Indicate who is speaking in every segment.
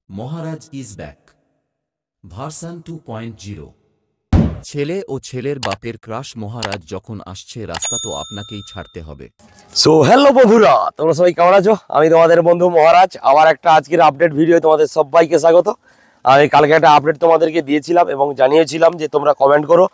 Speaker 1: Maharaj is back version 2.0। ছেলে ও ছেলের বাপের ক্রাশ মহারাজ যখন আসছে রাস্তা তো আপনাকেই ছাড়তে হবে।
Speaker 2: সো হ্যালো বন্ধুরা, তোমরা সবাই কেমন আছো? আমি তোমাদের বন্ধু মহারাজ। আবার একটা আজকের আপডেট ভিডিও তোমাদের সবাইকে স্বাগত। আমি কালকে একটা আপডেট তোমাদেরকে দিয়েছিলাম এবং জানিয়েছিলাম যে তোমরা কমেন্ট করো,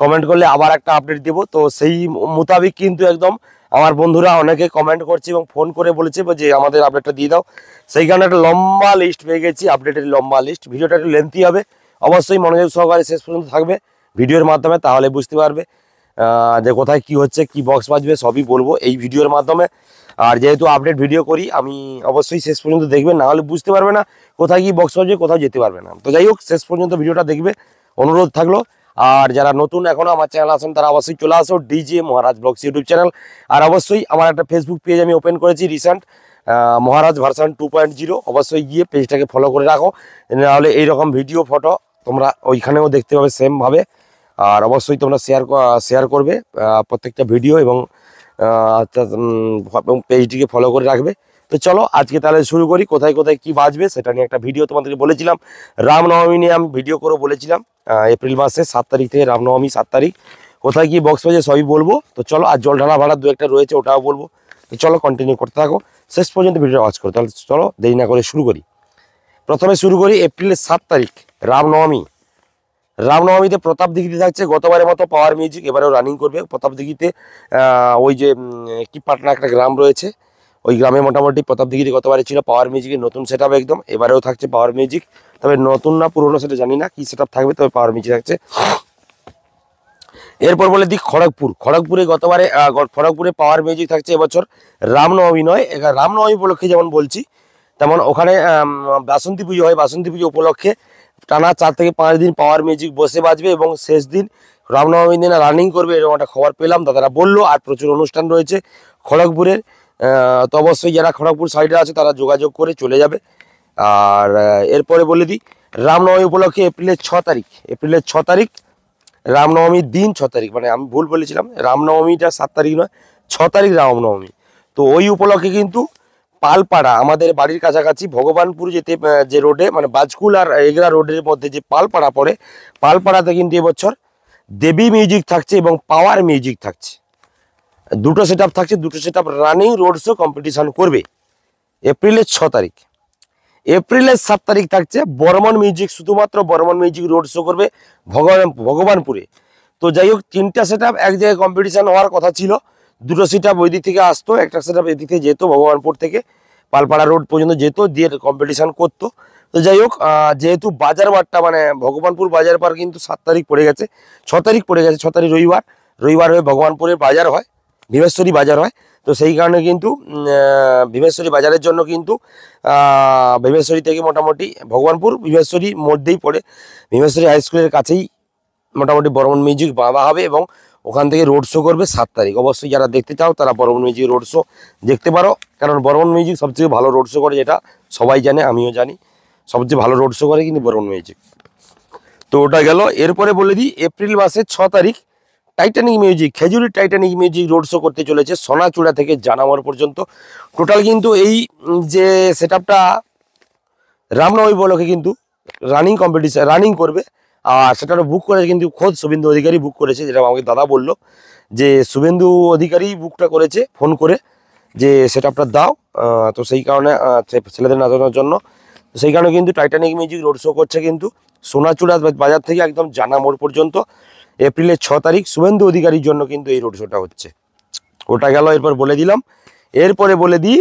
Speaker 2: কমেন্ট করলে আবার একটা আপডেট দেবো। তো সেই মোতাবিক কিন্তু একদম আমার বন্ধুরা অনেকে কমেন্ট করছে এবং ফোন করে বলেছে যে আমাদের আপডেটটা দিয়ে দাও। সেই কারণে একটা লম্বা লিস্ট পেয়ে গেছি, আপডেটের লম্বা লিস্ট। ভিডিওটা একটু লেন্থি হবে, অবশ্যই মনোযোগ সহকারে শেষ পর্যন্ত থাকবে ভিডিওর মাধ্যমে, তাহলে বুঝতে পারবে যে কোথায় কি হচ্ছে, কি বক্স বাজবে সবই বলবো এই ভিডিওর মাধ্যমে। আর যেহেতু আপডেট ভিডিও করি আমি, অবশ্যই শেষ পর্যন্ত দেখবে, না হলে বুঝতে পারবে না কোথায় কি বক্স বাজবে, কোথাও যেতে পারবে না। তো যাই হোক, শেষ পর্যন্ত ভিডিওটা দেখবে অনুরোধ থাকলো। আর যারা নতুন এখনো আমার চ্যানেল আসেন তারা অবশ্যই চলে আসো ডিজে মহারাজ ব্লগস ইউটিউব চ্যানেল। আর অবশ্যই আমার একটা ফেসবুক পেজ আমি ওপেন করেছি রিসেন্ট, মহারাজ ভার্সন 2.0। অবশ্যই গিয়ে পেজটাকে ফলো করে রাখো, নাহলে এইরকম ভিডিও ফটো তোমরা ওইখানেও দেখতে পাবে সেমভাবে। আর অবশ্যই তোমরা শেয়ার করবে প্রত্যেকটা ভিডিও এবং পেজটিকে ফলো করে রাখবে। তো চলো আজকে তাহলে শুরু করি। কোথায় কোথায় কি বাজবে সেটা নিয়ে একটা ভিডিও তোমাদেরকে বলেছিলাম। রামনবমী নিয়ে আমি ভিডিও করে বলেছিলাম, এপ্রিল মাসে 7 তারিখ থেকে রামনবমী 7 তারিখ। কোথায় কি বক্স বাজে সবই বলবো। তো চলো, আর জল ঢালা ভাড়া দু একটা রয়েছে ওটাও বলবো। তো চলো কন্টিনিউ করতে থাকো, শেষ পর্যন্ত ভিডিও ওয়াচ করো। তাহলে চলো দেরি না করে শুরু করি। প্রথমে শুরু করি এপ্রিলের 7 তারিখ রামনবমী। রামনবমীতে প্রতাপদিঘিতে থাকছে গতবারের মতো পাওয়ার মিউজিক, এবারেও রানিং করবে প্রতাপদিঘিতে। ওই যে কি পাটনা একটা গ্রাম রয়েছে, ওই গ্রামে মোটামুটি প্রতাপদিঘিতে গতবারে ছিল পাওয়ার মিউজিকের নতুন সেট আপ একদম। এবারেও থাকছে পাওয়ার মিউজিক, তবে নতুন না পুরোনো সেটা জানি না কি সেট আপ থাকবে, তবে পাওয়ার মিউজিক থাকছে। এরপর বলে দিক খড়গপুরে পাওয়ার মিউজিক থাকছে এবছর। রামনবমী নয়, রামনবমী উপলক্ষে যেমন বলছি তেমন ওখানে বাসন্তী পুজো হয়, বাসন্তী পুজো উপলক্ষে টানা 4 থেকে 5 দিন পাওয়ার মিউজিক বসে বাজবে এবং শেষ দিন রামনবমীর দিনে রানিং করবে, এরকম একটা খবর পেলাম, দাদারা বললো। আর প্রচুর অনুষ্ঠান রয়েছে খড়গপুরের। তো অবশ্যই যারা খড়গপুর সাইডে আছে তারা যোগাযোগ করে চলে যাবে। আর এরপরে বলে দিই রামনবমী উপলক্ষে এপ্রিলের 6 তারিখ রামনবমীর দিন 6 তারিখ, মানে আমি ভুল বলেছিলাম, রামনবমীটা 7 তারিখ নয়, 6 তারিখ রামনবমী। তো ওই উপলক্ষে কিন্তু পালপাড়া, আমাদের বাড়ির কাছাকাছি ভগবানপুর যেতে যে রোডে, মানে বাজকুল আর এগরা রোডের মধ্যে যে পালপাড়া পড়ে, পালপাড়াতে কিন্তু এবছর দেবী মিউজিক থাকছে এবং পাওয়ার মিউজিক থাকছে। দুটো সেট আপ থাকছে, দুটো set up running road show competition করবে এপ্রিলের 6 তারিখ। এপ্রিলের 7 তারিখ থাকছে বর্মন মিউজিক, শুধুমাত্র বর্মন মিউজিক রোড শো করবে ভগবানপুরে। তো যাই হোক, 3টা সেট আপ এক জায়গায় কম্পিটিশন হওয়ার কথা ছিল। দুটো সেট আপ ওই দিক থেকে আসতো, একটা সেট আপ এদিক থেকে যেত, ভগবানপুর থেকে পালপাড়া রোড পর্যন্ত যেত, দিয়ে কম্পিটিশন করতো। তো যাই হোক, যেহেতু বাজার বারটা মানে ভগবানপুর বাজার পার কিন্তু 7 তারিখ পড়ে গেছে, 6 তারিখ পড়ে গেছে, 6 তারিখ রবিবার হয়ে ভগবানপুরের বাজার হয়, ভীমেশ্বরী বাজার হয়। তো সেই কারণে কিন্তু ভীমেশ্বরী বাজারের জন্য কিন্তু ভীমেশ্বরী থেকে মোটামুটি ভগবানপুর ভীমেশ্বরীর মধ্যেই পড়ে, ভীমেশ্বরী হাই স্কুলের কাছেই মোটামুটি বর্মন মিউজিক বাঁধা হবে এবং ওখান থেকে রোড শো করবে 7 তারিখ। অবশ্যই যারা দেখতে চাও তারা বর্মন মিউজিক রোড শো দেখতে পারো, কারণ বর্মন মিউজিক সবচেয়ে ভালো রোড শো করে, যেটা সবাই জানে, আমিও জানি, সবচেয়ে ভালো রোড শো করে কিন্তু বর্মন মিউজিক। তো ওটা গেল। এরপরে বলে দিই এপ্রিল মাসের 6 তারিখ Titanic music, Khejuri Titanic music road show করতে চলেছে সোনাচূড়া থেকে জানামর পর্যন্ত। টোটাল কিন্তু এই যে সেট আপটা রামনবমী উপলক্ষে কিন্তু রানিং করবে। আর সেটা বুক করেছে কিন্তু খোদ শুভেন্দু অধিকারী বুক করেছে, যেটা আমাকে দাদা বললো যে শুভেন্দু অধিকারী বুকটা করেছে ফোন করে যে সেট আপটা দাও। তো সেই কারণে ছেলেদের নাচানোর জন্য, সেই কারণে কিন্তু টাইটানিক মিউজিক রোড শো করছে কিন্তু সোনাচূড়া বাজার থেকে একদম জানামোড় পর্যন্ত এপ্রিলের 6 তারিখ শুভেন্দু অধিকারীর জন্য কিন্তু এই রোড শোটা হচ্ছে। ওটা গেল। এরপর বলে দিলাম, এরপরে বলে দিই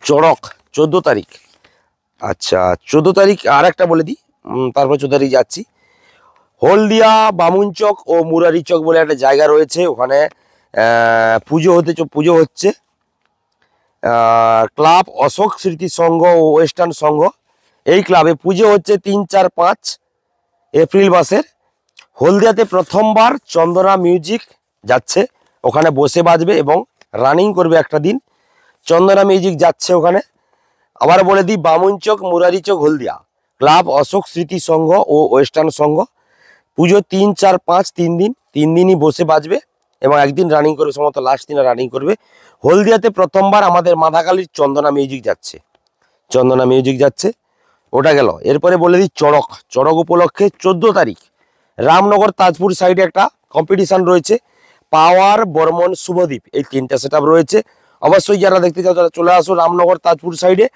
Speaker 2: চড়ক 14 তারিখ। আচ্ছা 14 তারিখ আর একটা বলে দিই, তারপর 14 তারিখ যাচ্ছি। হলদিয়া বামুনচক ও মুরারিচক বলে একটা জায়গা রয়েছে, ওখানে পুজো হচ্ছে। ক্লাব অশোক স্মৃতি সংঘ ও ওয়েস্টার্ন সংঘ, এই ক্লাবে পুজো হচ্ছে 3, 4, 5 এপ্রিল মাসের। হলদিয়াতে প্রথমবার চন্দনা মিউজিক যাচ্ছে, ওখানে বসে বাজবে এবং রানিং করবে একটা দিন। চন্দনা মিউজিক যাচ্ছে ওখানে। আবার বলে দিই বামুনচক মুরারিচক হলদিয়া ক্লাব অশোক স্মৃতি সংঘ ও ওয়েস্টার্ন সংঘ, পুজো 3, 4, 5 তিন দিনই বসে বাজবে এবং একদিন রানিং করবে, সম্ভবত লাস্ট দিনে রানিং করবে। হলদিয়াতে প্রথমবার আমাদের মাধাকালীর চন্দনা মিউজিক যাচ্ছে। ওটা গেল। এরপরে বলে দিই চড়ক। চড়ক উপলক্ষে 14 তারিখ রামনগর তাজপুর সাইডে একটা কম্পিটিশন রয়েছে, পাওয়ার, বর্মন, শুভদ্বীপ, এই 3টা সেট রয়েছে। অবশ্যই যারা দেখতে চাও তারা চলে আসো রামনগর তাজপুর সাইডে।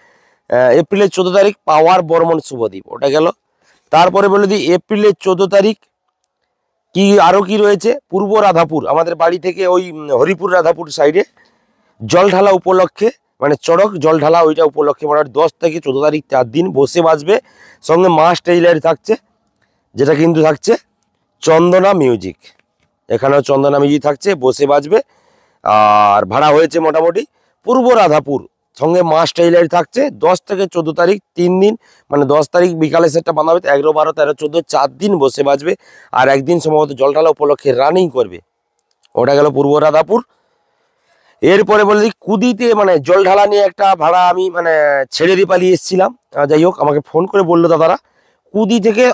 Speaker 2: এপ্রিলের 14 তারিখ পাওয়ার, বর্মন, শুভদ্বীপ, ওটা গেল। তারপরে বলে দিই এপ্রিলের 14 তারিখ কি আরো কি রয়েছে, পূর্ব রাধাপুর, আমাদের বাড়ি থেকে ওই হরিপুর রাধাপুর সাইডে জল ঢালা উপলক্ষে, মানে চড়ক জল ঢালা ওইটা উপলক্ষে, মানে 10 থেকে 14 তারিখ 4 দিন বসে বাজবে। সঙ্গে মাস টেইলার থাকছে, যেটা কিন্তু থাকছে চন্দনা মিউজিক। এখানেও চন্দনা মিউজিক থাকছে, বসে বাজবে। আর ভাড়া হয়েছে মোটামুটি পূর্ব রাধাপুর, সঙ্গে মাস টেইলার থাকছে 10 থেকে 14 তারিখ 3 দিন, মানে 10 তারিখ বিকালে সেটটা বাঁধা হবে, 11, 12, 13, 14 4 দিন বসে বাজবে। আর একদিন সম্ভবত জল ঢালা উপলক্ষে রানিং করবে, ওটা গেল পূর্ব রাধাপুর। এরপরে বলে দিই কুদিতে, মানে জল ঢালা নিয়ে একটা ভাড়া আমি মানে ছেড়ে দিয়ে পালিয়ে এসেছিলাম। যাই হোক, আমাকে ফোন করে বললো দাদারা কুদি থেকে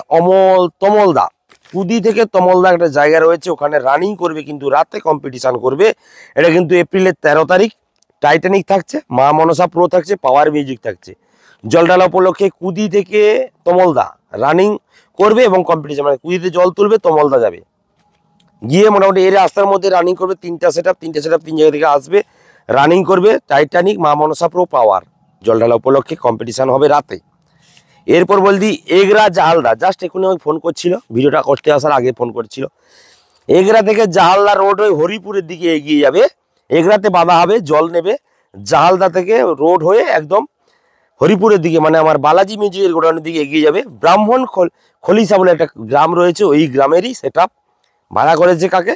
Speaker 2: তমলদা, কুদি থেকে তমলদা একটা জায়গা রয়েছে, ওখানে রানিং করবে, কিন্তু রাতে কম্পিটিশান করবে। এটা কিন্তু এপ্রিলের 13 তারিখ। টাইটানিক থাকছে, মা মনসা প্রো থাকছে, পাওয়ার মিউজিক থাকছে। জল ঢালা উপলক্ষে কুদি থেকে তমলদা রানিং করবে এবং কম্পিটিশান, মানে কুদিতে জল তুলবে, তমলদা যাবে, গিয়ে মোটামুটি এর রাস্তার মধ্যে রানিং করবে। 3টা সেট আপ 3 জায়গা থেকে আসবে, রানিং করবে। টাইটানিক, মা মনসা প্রো, পাওয়ার, জল ঢালা উপলক্ষে কম্পিটিশান হবে রাতে। এরপর বলদি এগরা জাহালদা, জাস্ট এখনই আমাকে ফোন করছিল, ভিডিওটা করতে আসার আগে ফোন করছিল। এগরা থেকে জাহালদা রোড হয়ে হরিপুরের দিকে এগিয়ে যাবে, এগরাতে বাঁধা হবে, জল নেবে। জাহালদা থেকে রোড হয়ে একদম হরিপুরের দিকে, মানে আমার বালাজি মিউজিকের গোডাউনের দিকে এগিয়ে যাবে। ব্রাহ্মণ খলিসা বলে একটা গ্রাম রয়েছে, ওই গ্রামেরই সেট আপ ভাড়া করেছে কাকে,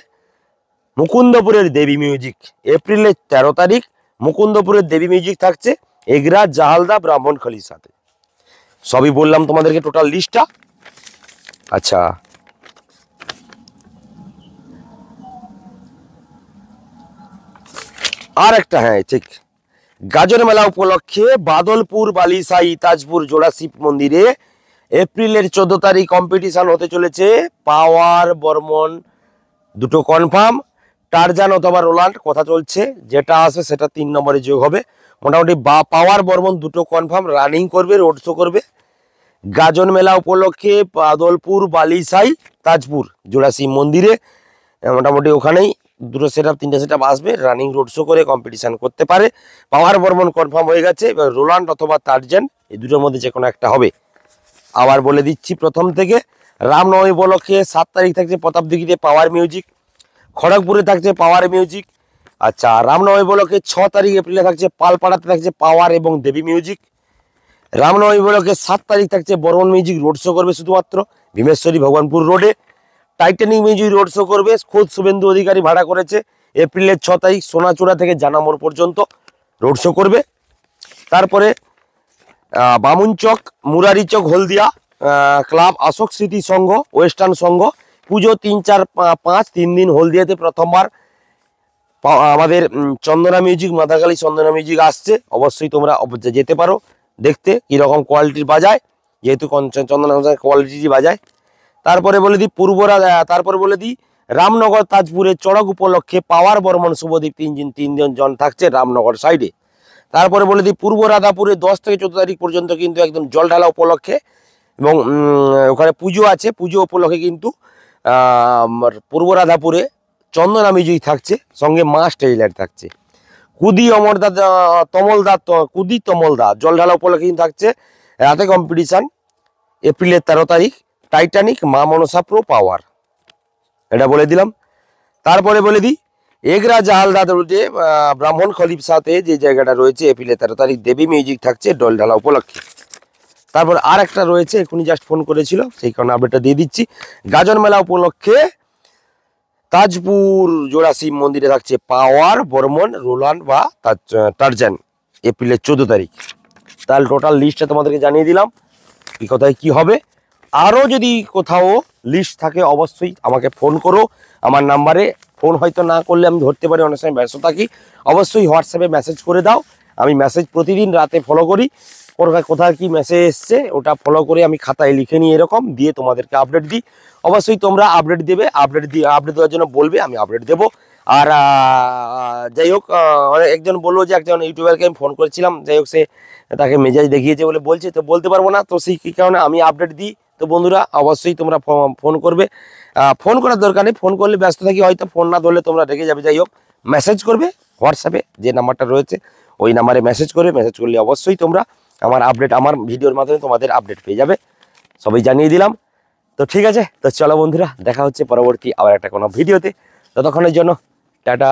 Speaker 2: মুকুন্দপুরের দেবী মিউজিক। এপ্রিলের 13 তারিখ মুকুন্দপুরের দেবী মিউজিক থাকছে এগরা, জাহালদা, ব্রাহ্মণ খলিসাতে। সবই বললাম তোমাদেরকে টোটাল লিস্টটা। আচ্ছা, আর একটা, হ্যাঁ ঠিক, গাজন মেলা উপলক্ষে বাদলপুর, বালিসাই, তাজপুর, জোড়া শিব মন্দিরে এপ্রিলের 14 তারিখ কম্পিটিশন হতে চলেছে। পাওয়ার, বর্মন দুটো কনফার্ম, টারজান অথবা রোলান্ড কথা চলছে, যেটা আসবে সেটা 3 নম্বরে যোগ হবে। মোটামুটি পাওয়ার, বর্মন দুটো কনফার্ম, রানিং করবে, রোড শো করবে। গাজন মেলা উপলক্ষে বাদলপুর, বালিসাই, তাজপুর, জোড়া শিব মন্দিরে মোটামুটি ওখানেই দুটো সেট আপ 3টা সেট আপ আসবে, রানিং রোড শো করে কম্পিটিশান করতে পারে। পাওয়ার, বর্মন কনফার্ম হয়ে গেছে, এবার রোলান্ড অথবা টারজান এই দুটোর মধ্যে যে কোনো একটা হবে। আবার বলে দিচ্ছি প্রথম থেকে, রামনবমী উপলক্ষে 7 তারিখ থাকছে প্রতাপদিঘিতে পাওয়ার মিউজিক, খড়গপুরে থাকছে পাওয়ার মিউজিক। আচ্ছা, রামনবমী উপলক্ষে 6 তারিখ এপ্রিলে থাকছে পালপাড়াতে থাকছে পাওয়ার এবং দেবী মিউজিক। রামনবমী উপলক্ষে 7 তারিখ থাকছে বর্মন মিউজিক, রোড শো করবে শুধুমাত্র ভীমেশ্বরী ভগবানপুর রোডে। টাইটানিক মিউজিক রোড শো করবে, খোদ শুভেন্দু অধিকারী ভাড়া করেছে, এপ্রিলের 6 তারিখ সোনাচূড়া থেকে জানামোড় পর্যন্ত রোড শো করবে। তারপরে বামুনচক, মুরারিচক, হলদিয়া ক্লাব, অশোক স্মৃতি সংঘ, ওয়েস্টার্ন সংঘ, পুজো 3, 4, 5 3 দিন হলদিয়াতে প্রথমবার আমাদের চন্দনা মিউজিক, মাদারকালী চন্দনা মিউজিক আসছে। অবশ্যই তোমরা যেতে পারো দেখতে কিরকম কোয়ালিটির বাজায়, যেহেতু চন্দনা কোয়ালিটি বাজায়। তারপরে বলে দিই তারপরে বলে দিই রামনগর তাজপুরের চড়ক উপলক্ষে পাওয়ার, বর্মন, শুভদ্বীপ 3 জন থাকছে রামনগর সাইডে। তারপরে বলে দিই পূর্ব রাধাপুরে 10 থেকে 14 তারিখ পর্যন্ত কিন্তু একদম জল ঢালা উপলক্ষে, এবং ওখানে পুজো আছে, পুজো উপলক্ষে কিন্তু পূর্ব রাধাপুরে চন্দনা মিউজিক থাকছে, সঙ্গে মাস টেইলার থাকছে। কুদি তমলদা জল ঢালা উপলক্ষে কিন্তু থাকছে রাতে কম্পিটিশান, এপ্রিলের 13 তারিখ। টাইটানিক, মা মনসা প্রো, পাওয়ার, এটা বলে দিলাম। তারপরে বলে দিই এগরা জাহালদা রুটে ব্রাহ্মণ খলিফাতে যে জায়গাটা রয়েছে, এপ্রিলের 13 তারিখ দেবী মিউজিক থাকছে জল ঢালা উপলক্ষে। তারপর আর একটা রয়েছে, এখনই জাস্ট ফোন করেছিল, সেই কারণে আপডেটটা দিয়ে দিচ্ছি। গাজন মেলা উপলক্ষে তাজপুর জোড়া শিব মন্দিরে থাকছে পাওয়ার, বর্মন, রোলান্ড বা টারজান, এপ্রিলের 14 তারিখ। তাহলে টোটাল লিস্টটা তোমাদেরকে জানিয়ে দিলাম কি কোথায় কি হবে। আরও যদি কোথাও লিস্ট থাকে অবশ্যই আমাকে ফোন করো, আমার নাম্বারে ফোন হয়তো না করলে আমি ধরতে পারি, অনেক সময় ব্যস্ত থাকি। অবশ্যই হোয়াটসঅ্যাপে মেসেজ করে দাও, আমি মেসেজ প্রতিদিন রাতে ফলো করি, কোথায় কি মেসেজ এসছে ওটা ফলো করে আমি খাতায় লিখে নিই, এরকম দিয়ে তোমাদেরকে আপডেট দিই। অবশ্যই তোমরা আপডেট দেবে, আপডেট দেওয়ার জন্য বলবে, আমি আপডেট দেবো। আর যাই হোক একজন বললো যে একজন ইউটিউবারকে আমি ফোন করেছিলাম, যাই হোক সে তাকে মেজাজ দেখিয়েছে বলে বলছে, তো বলতে পারবো না, তো সেই কারণে আমি আপডেট দিই। তো বন্ধুরা অবশ্যই তোমরা ফোন করবে, ফোন করার দরকার নেই, ফোন করলে ব্যস্ত থাকি হয়তো, ফোন না ধরলে তোমরা রেগে যাবে। যাই হোক মেসেজ করবে হোয়াটসঅ্যাপে, যে নাম্বারটা রয়েছে ওই নাম্বারে মেসেজ করবে, মেসেজ করলে অবশ্যই তোমরা আমার আপডেট, আমার ভিডিওর মাধ্যমে তোমাদের আপডেট পেয়ে যাবে। সবাই জানিয়ে দিলাম। তো ঠিক আছে, তো চলো বন্ধুরা দেখা হচ্ছে পরবর্তী আবার একটা কোনো ভিডিওতে। ততক্ষণের জন্য টাটা।